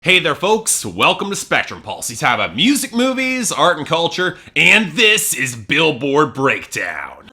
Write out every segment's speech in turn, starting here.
Hey there folks, welcome to Spectrum Pulse. Talk about music, movies, art and culture, and this is Billboard Breakdown.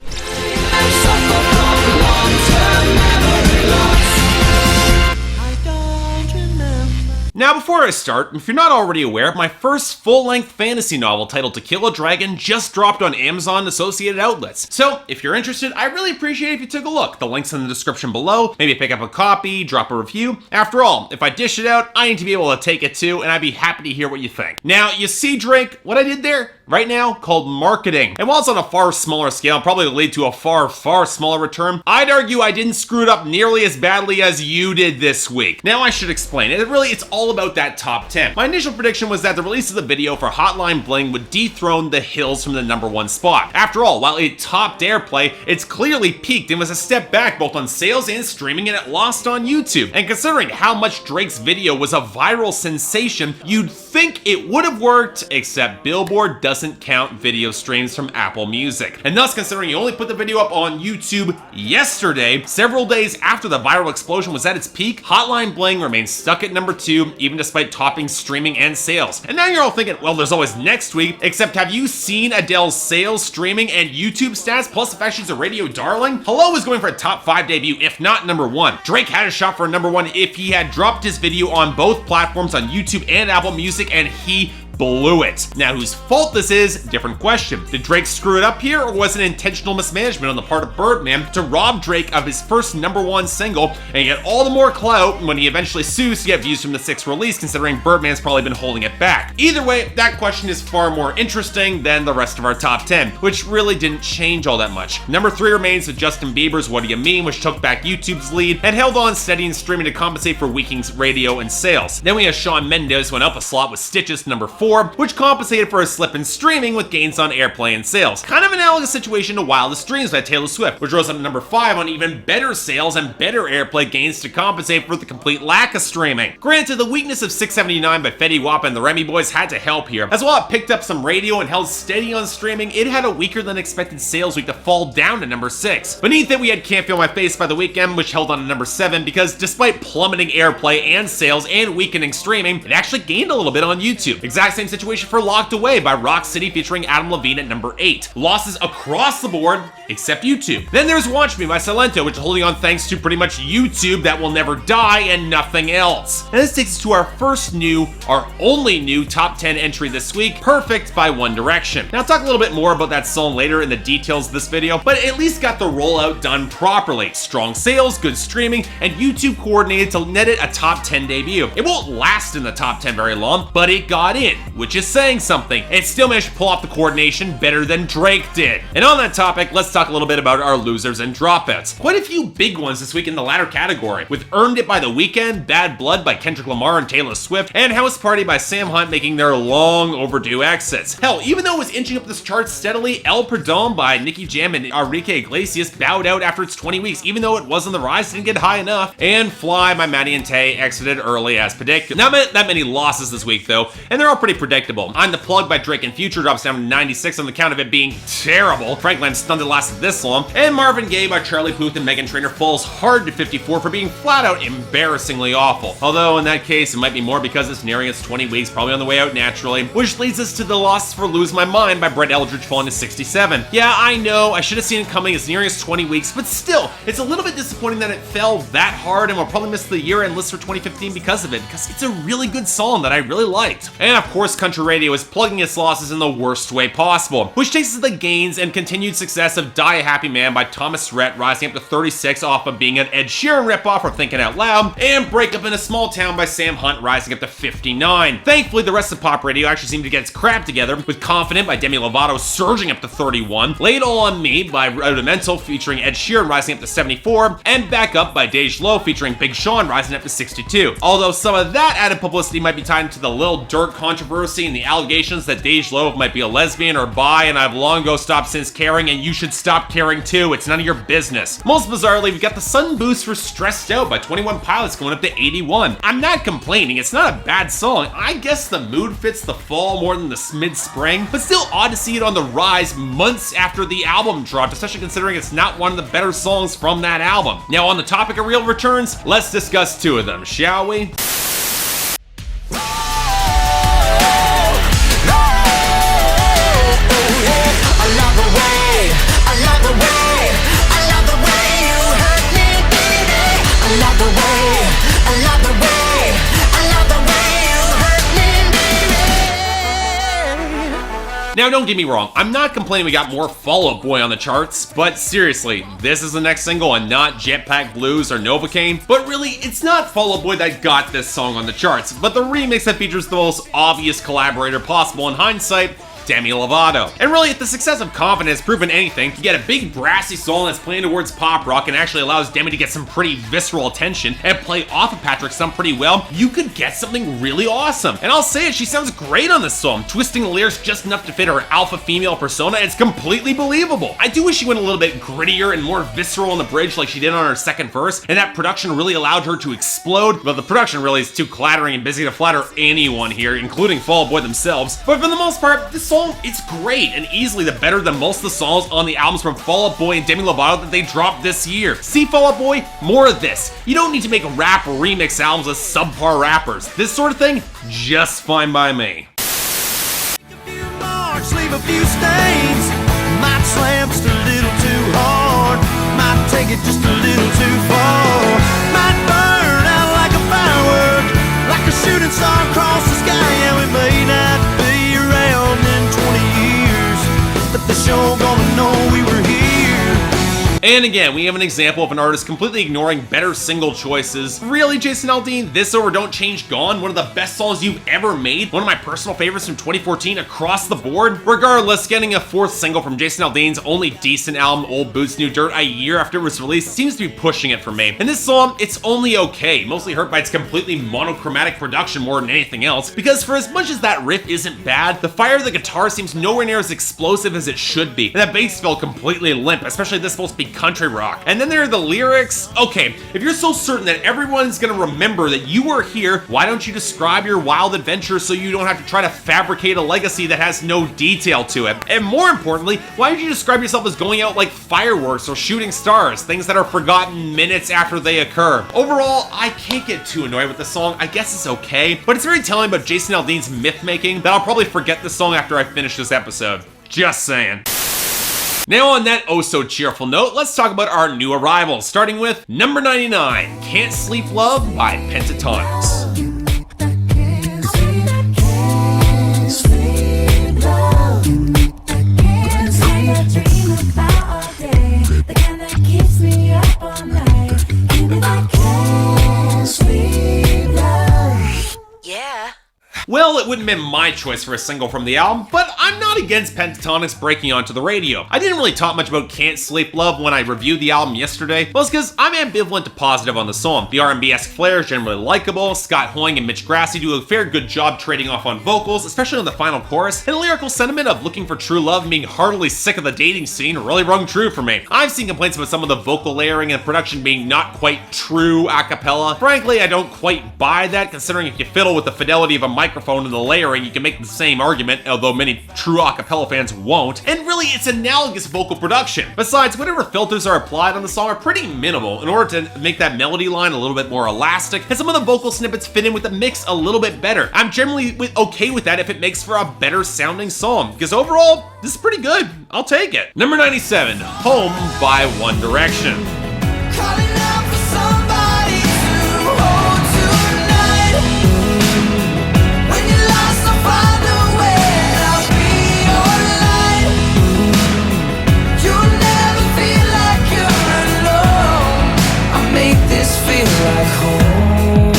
Now before I start, if you're not already aware, my first full-length fantasy novel titled To Kill a Dragon just dropped on Amazon and associated outlets. So if you're interested, I really appreciate it if you took a look. The link's in the description below. Maybe pick up a copy, drop a review. After all, if I dish it out, I need to be able to take it too, and I'd be happy to hear what you think. Now, you see, Drake, what I did there? Right now, called marketing. And while it's on a far smaller scale, probably lead to a far smaller return, I'd argue I didn't screw it up nearly as badly as you did this week. Now I should explain. It's all about that top 10. My initial prediction was that the release of the video for Hotline Bling would dethrone The Hills from the #1 spot. After all, while it topped airplay, it's clearly peaked and was a step back both on sales and streaming, and it lost on YouTube. And considering how much Drake's video was a viral sensation, you'd think it would have worked, except Billboard doesn't count video streams from Apple Music. And thus, considering you only put the video up on YouTube yesterday, several days after the viral explosion was at its peak, Hotline Bling remains stuck at #2, even despite topping streaming and sales. And now you're all thinking, well, there's always next week, except have you seen Adele's sales, streaming, and YouTube stats, plus the fact she's a radio darling? Hello is going for a top 5 debut, if not #1. Drake had a shot for a #1 if he had dropped his video on both platforms, on YouTube and Apple Music, and he blew it. Now, whose fault this is, different question. Did Drake screw it up here, or was it intentional mismanagement on the part of Birdman to rob Drake of his first #1 single and get all the more clout when he eventually sues to get views from the 6th release, considering Birdman's probably been holding it back? Either way, that question is far more interesting than the rest of our top 10, which really didn't change all that much. #3 remains with Justin Bieber's What Do You Mean, which took back YouTube's lead and held on steady in streaming to compensate for weakening radio and sales. Then we have Shawn Mendes went up a slot with Stitches #4, which compensated for a slip in streaming with gains on airplay and sales. Kind of analogous situation to Wildest Dreams by Taylor Swift, which rose up to #5 on even better sales and better airplay gains to compensate for the complete lack of streaming. Granted, the weakness of 679 by Fetty Wap and the Remy Boys had to help here, as while it picked up some radio and held steady on streaming, it had a weaker than expected sales week to fall down to #6. Beneath it, we had Can't Feel My Face by The Weeknd, which held on to #7 because despite plummeting airplay and sales and weakening streaming, it actually gained a little bit on YouTube. Exact same situation for Locked Away by Rock City featuring Adam Levine at #8. Losses across the board, except YouTube. Then there's Watch Me by Silento, which is holding on thanks to pretty much YouTube that will never die and nothing else. And this takes us to our only new top 10 entry this week, Perfect by One Direction. Now I'll talk a little bit more about that song later in the details of this video, but at least got the rollout done properly. Strong sales, good streaming, and YouTube coordinated to net it a top 10 debut. It won't last in the top 10 very long, but it got in, which is saying something. It still managed to pull off the coordination better than Drake did. And on that topic, let's talk a little bit about our losers and dropouts. Quite a few big ones this week in the latter category, with Earned It by The Weeknd, Bad Blood by Kendrick Lamar and Taylor Swift, and House Party by Sam Hunt making their long overdue exits. Hell, even though it was inching up this chart steadily, El Perdón by Nicki Jam and Enrique Iglesias bowed out after its 20 weeks, even though it was on the rise, didn't get high enough, and Fly by Maddie and Tay exited early as predicted. Not that many losses this week though, and they're all pretty predictable. I'm the Plug by Drake and Future drops down to 96 on the count of it being terrible. Frankly, I'm stunned it lasted this long. And Marvin Gaye by Charlie Puth and Meghan Trainor falls hard to 54 for being flat out embarrassingly awful. Although in that case, it might be more because it's nearing its 20 weeks, probably on the way out naturally. Which leads us to the loss for Lose My Mind by Brett Eldridge falling to 67. Yeah, I know, I should have seen it coming. It's nearing its 20 weeks, but still, it's a little bit disappointing that it fell that hard, and we'll probably miss the year-end list for 2015 because of it, because it's a really good song that I really liked. And of course, country radio is plugging its losses in the worst way possible, which takes us to the gains and continued success of Die a Happy Man by Thomas Rhett, rising up to 36 off of being an Ed Sheeran ripoff for Thinking Out Loud, and Break Up in a Small Town by Sam Hunt rising up to 59. Thankfully, the rest of pop radio actually seemed to get its crap together, with Confident by Demi Lovato surging up to 31, Laid All on Me by Rudimental featuring Ed Sheeran rising up to 74, and Back Up by Dej Loaf featuring Big Sean rising up to 62. Although some of that added publicity might be tied into the Lil Durk controversy and the allegations that Dej Loaf might be a lesbian or bi, and I've long ago stopped since caring, and you should stop caring too. It's none of your business. Most bizarrely, we've got the Sun Boost for Stressed Out by 21 Pilots going up to 81. I'm not complaining, it's not a bad song. I guess the mood fits the fall more than the mid-spring, but still odd to see it on the rise months after the album dropped, especially considering it's not one of the better songs from that album. Now on the topic of real returns, let's discuss two of them, shall we? Now, don't get me wrong, I'm not complaining we got more Fall Out Boy on the charts, but seriously, this is the next single and not Jetpack Blues or Novocaine. But really, it's not Fall Out Boy that got this song on the charts, but the remix that features the most obvious collaborator possible in hindsight, Demi Lovato. And really, if the success of Confident has proven anything, you get a big brassy song that's playing towards pop rock and actually allows Demi to get some pretty visceral attention and play off of Patrick's song pretty well, you could get something really awesome. And I'll say it, she sounds great on this song, twisting the lyrics just enough to fit her alpha female persona. It's completely believable. I do wish she went a little bit grittier and more visceral on the bridge like she did on her second verse, and that production really allowed her to explode, but the production really is too clattering and busy to flatter anyone here, including Fall Out Boy themselves. But for the most part, this song, it's great and easily the better than most of the songs on the albums from Fall Out Boy and Demi Lovato that they dropped this year. See Fall Out Boy? More of this. You don't need to make rap remix albums with subpar rappers. This sort of thing, just fine by me. Leave a few stains. Might slam just a little too hard. Might take it just a little too far. Might burn out like a firework, like a shooting star across the sky. Yeah, we may not be around in 20 years, but the show gonna know we were here. And again, we have an example of an artist completely ignoring better single choices. Really, Jason Aldean, this over Don't Change Gone, one of the best songs you've ever made, one of my personal favorites from 2014 across the board. Regardless, getting a fourth single from Jason Aldean's only decent album, Old Boots New Dirt, a year after it was released seems to be pushing it for me. And this song, it's only okay, mostly hurt by its completely monochromatic production more than anything else, because for as much as that riff isn't bad, the fire of the guitar seems nowhere near as explosive as it should be, and that bass felt completely limp, especially this supposed to be country rock. And then there are the lyrics. Okay, if you're so certain that everyone's gonna remember that you were here, why don't you describe your wild adventures so you don't have to try to fabricate a legacy that has no detail to it? And more importantly, why don't you describe yourself as going out like fireworks or shooting stars, things that are forgotten minutes after they occur? Overall, I can't get too annoyed with the song. I guess it's okay, but it's very telling about Jason Aldean's myth making that I'll probably forget the song after I finish this episode. Just saying. Now on that oh so cheerful note, let's talk about our new arrivals, starting with number 99, Can't Sleep Love by Pentatonix. Well, it wouldn't have been my choice for a single from the album, but I'm not against Pentatonix breaking onto the radio. I didn't really talk much about Can't Sleep Love when I reviewed the album yesterday, well, it's because I'm ambivalent to positive on the song. The R&B-esque flair is generally likable, Scott Hoying and Mitch Grassi do a fair good job trading off on vocals, especially on the final chorus, and the lyrical sentiment of looking for true love and being heartily sick of the dating scene really rung true for me. I've seen complaints about some of the vocal layering and production being not quite true a cappella. Frankly, I don't quite buy that, considering if you fiddle with the fidelity of a microphone and the layering, you can make the same argument, although many true a cappella fans won't. And really, it's analogous vocal production. Besides, whatever filters are applied on the song are pretty minimal in order to make that melody line a little bit more elastic, and some of the vocal snippets fit in with the mix a little bit better. I'm generally okay with that if it makes for a better sounding song, because overall, this is pretty good. I'll take it. Number 97, Home by One Direction. Calling out for somebody to hold tonight. When you're lost, I'll find a way. I'll be your light. You'll never feel like you're alone. I'll make this feel like home.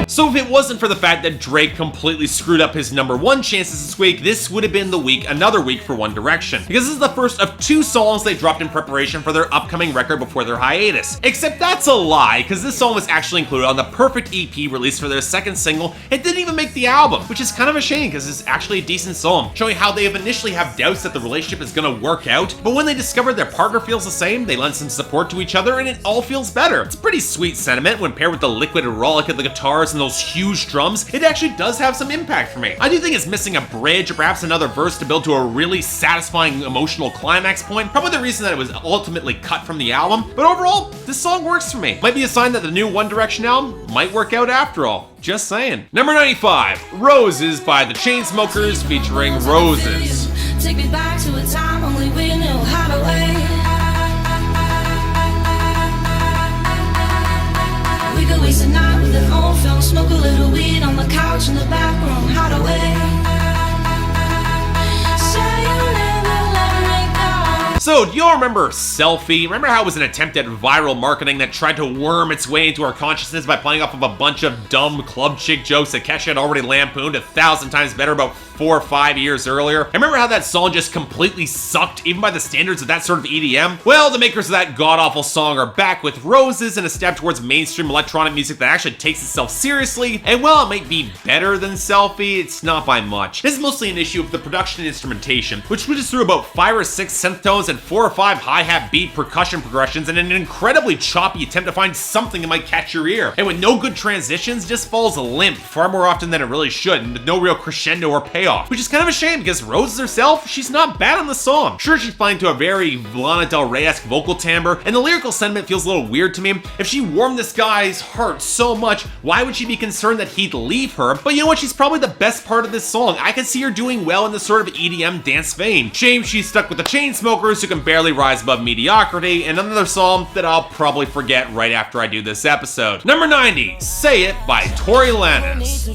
So if it wasn't for the fact that Drake completely screwed up his number one chances this week, this would have been another week for One Direction. Because this is the first of 2 songs they dropped in preparation for their upcoming record before their hiatus. Except that's a lie, because this song was actually included on the Perfect EP released for their second single and didn't even make the album, which is kind of a shame because it's actually a decent song, showing how they have initially have doubts that the relationship is gonna work out, but when they discover their partner feels the same, they lend some support to each other and it all feels better. It's a pretty sweet sentiment when paired with the liquid erotic of the guitars and those huge drums. It actually does have some impact for me. I do think it's missing a bridge or perhaps another verse to build to a really satisfying emotional climax point, probably the reason that it was ultimately cut from the album, but overall, this song works for me. Might be a sign that the new One Direction album might work out after all. Just saying. Number 95, Roses by the Chainsmokers featuring ROZES. Take me back to a time only we knew how to wait. We could waste a night with an old film, smoke a little weed on the couch in the back room, how to wait. Say So, do you all remember Selfie? Remember how it was an attempt at viral marketing that tried to worm its way into our consciousness by playing off of a bunch of dumb club chick jokes that Kesha had already lampooned 1,000 times better about 4 or 5 years earlier? And remember how that song just completely sucked, even by the standards of that sort of EDM? Well, the makers of that god-awful song are back with ROZES and a step towards mainstream electronic music that actually takes itself seriously, and while it might be better than Selfie, it's not by much. This is mostly an issue of the production and instrumentation, which switches through about 5 or 6 synth tones and 4 or 5 hi-hat beat percussion progressions in an incredibly choppy attempt to find something that might catch your ear. And with no good transitions, just falls limp far more often than it really should, and with no real crescendo or payoff, which is kind of a shame because ROZES herself, she's not bad on the song. Sure, she's playing to a very Lana Del Rey-esque vocal timbre, and the lyrical sentiment feels a little weird to me. If she warmed this guy's heart so much, why would she be concerned that he'd leave her? But you know what, she's probably the best part of this song. I could see her doing well in this sort of EDM dance vein. Shame she's stuck with the Chainsmokers, who can barely rise above mediocrity, and another song that I'll probably forget right after I do this episode. Number 90, Say It by Tory Lanez.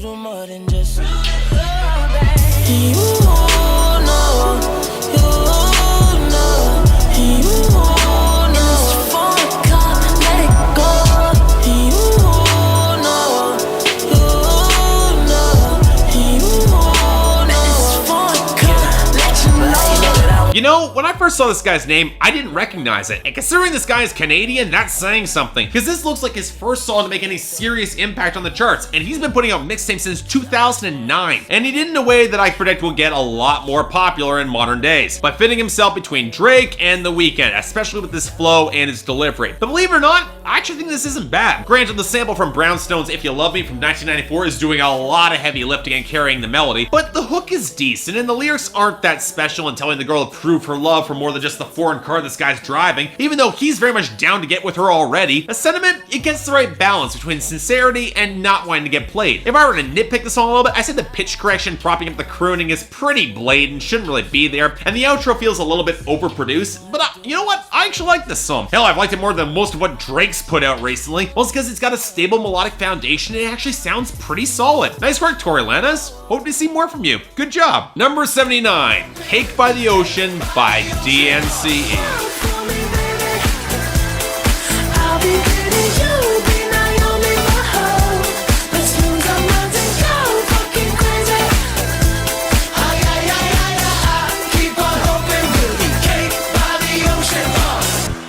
You know, when I first saw this guy's name, I didn't recognize it. And considering this guy is Canadian, that's saying something. Because this looks like his first song to make any serious impact on the charts. And he's been putting out mixtapes since 2009. And he did it in a way that I predict will get a lot more popular in modern days, by fitting himself between Drake and The Weeknd, especially with his flow and his delivery. But believe it or not, I actually think this isn't bad. Granted, the sample from Brownstone's If You Love Me from 1994 is doing a lot of heavy lifting and carrying the melody, but the hook is decent and the lyrics aren't that special in telling the girl to prove her love for more than just the foreign car this guy's driving, even though he's very much down to get with her already. The sentiment, it gets the right balance between sincerity and not wanting to get played. If I were to nitpick the song a little bit, I say the pitch correction propping up the crooning is pretty blatant, shouldn't really be there, and the outro feels a little bit overproduced, but you know what? I actually like this song. Hell, I've liked it more than most of what Drake's put out recently. Well, it's because it's got a stable melodic foundation and it actually sounds pretty solid. Nice work, Tory Lanez. Hope to see more from you. Good job. Number 79, Cake by the Ocean by DNCE.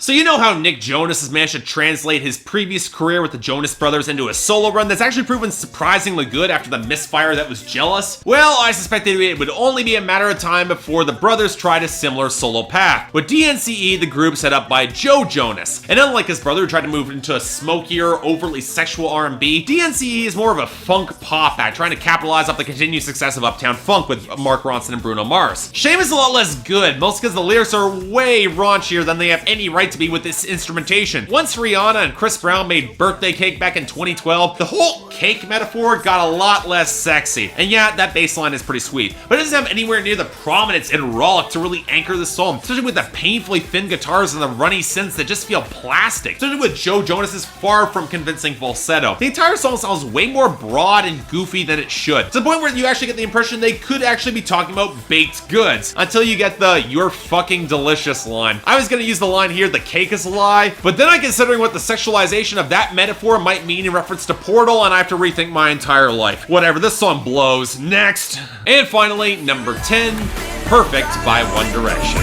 So you know how Nick Jonas has managed to translate his previous career with the Jonas Brothers into a solo run that's actually proven surprisingly good after the misfire that was Jealous? Well, I suspected it would only be a matter of time before the brothers tried a similar solo path, with DNCE the group set up by Joe Jonas. And unlike his brother who tried to move into a smokier, overtly sexual R&B, DNCE is more of a funk pop act trying to capitalize off the continued success of Uptown Funk with Mark Ronson and Bruno Mars. Shame is a lot less good, mostly because the lyrics are way raunchier than they have any right to be with this instrumentation. Once Rihanna and Chris Brown made Birthday Cake back in 2012, the whole cake metaphor got a lot less sexy. And yeah, that bass line is pretty sweet, but it doesn't have anywhere near the prominence and rollick to really anchor the song, especially with the painfully thin guitars and the runny synths that just feel plastic. Especially with Joe Jonas's far from convincing falsetto. The entire song sounds way more broad and goofy than it should, to the point where you actually get the impression they could actually be talking about baked goods, until you get the "you're fucking delicious" line. I was gonna use the line here, "the cake is a lie," but then I'm considering what the sexualization of that metaphor might mean in reference to Portal, and I have to rethink my entire life. Whatever, this song blows. Next. And finally, number 10, Perfect by One Direction.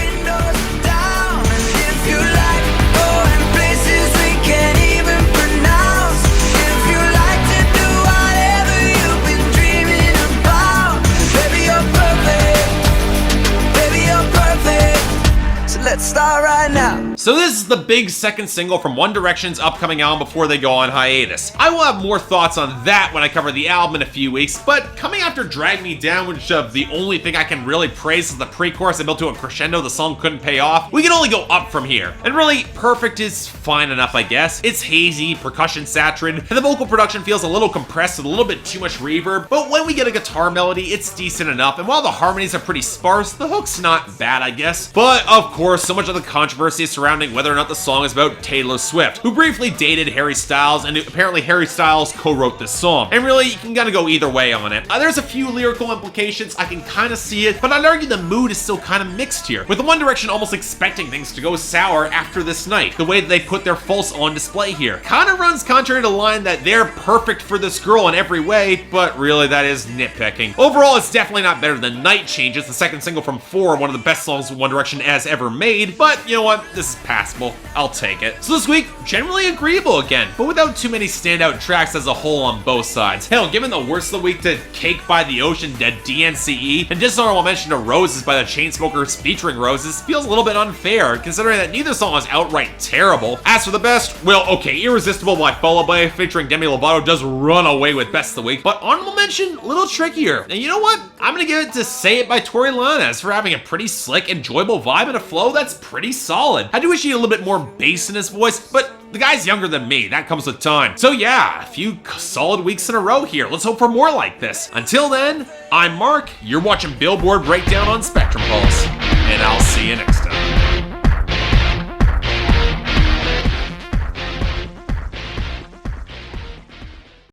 Let's start right now. So this is the big second single from One Direction's upcoming album before they go on hiatus. I will have more thoughts on that when I cover the album in a few weeks, but coming after Drag Me Down, which the only thing I can really praise is the pre-chorus and built to a crescendo the song couldn't pay off, we can only go up from here. And really, Perfect is fine enough, I guess. It's hazy, percussion saturated, and the vocal production feels a little compressed with a little bit too much reverb, but when we get a guitar melody, it's decent enough, and while the harmonies are pretty sparse, the hook's not bad, I guess. But of course, so much of the controversy surrounding surrounding whether or not the song is about Taylor Swift, who briefly dated Harry Styles, and apparently Harry Styles co-wrote this song. And really, you can kind of go either way on it. There's a few lyrical implications, I can kind of see it, but I'd argue the mood is still kind of mixed here, with the One Direction almost expecting things to go sour after this night. The way that they put their false on display here kind of runs contrary to the line that they're perfect for this girl in every way, but really that is nitpicking. Overall, it's definitely not better than Night Changes, the second single from 4, one of the best songs One Direction has ever made, but you know what, this is passable. I'll take it. So this week, generally agreeable again, but without too many standout tracks as a whole on both sides. Hell, given the worst of the week to Cake by the Ocean, Dead DNCE, and dishonorable mention to Roses by the Chainsmokers featuring Roses, feels a little bit unfair, considering that neither song is outright terrible. As for the best, well, okay, Irresistible by Fall Away featuring Demi Lovato does run away with best of the week, but honorable mention, a little trickier. And you know what? I'm gonna give it to Say It by Tory Lanez for having a pretty slick, enjoyable vibe and a flow that's pretty solid. I do wish he had a little bit more bass in his voice, but the guy's younger than me, that comes with time. So yeah, a few solid weeks in a row here. Let's hope for more like this. Until then, I'm Mark, you're watching Billboard Breakdown on Spectrum Pulse, and I'll see you next time.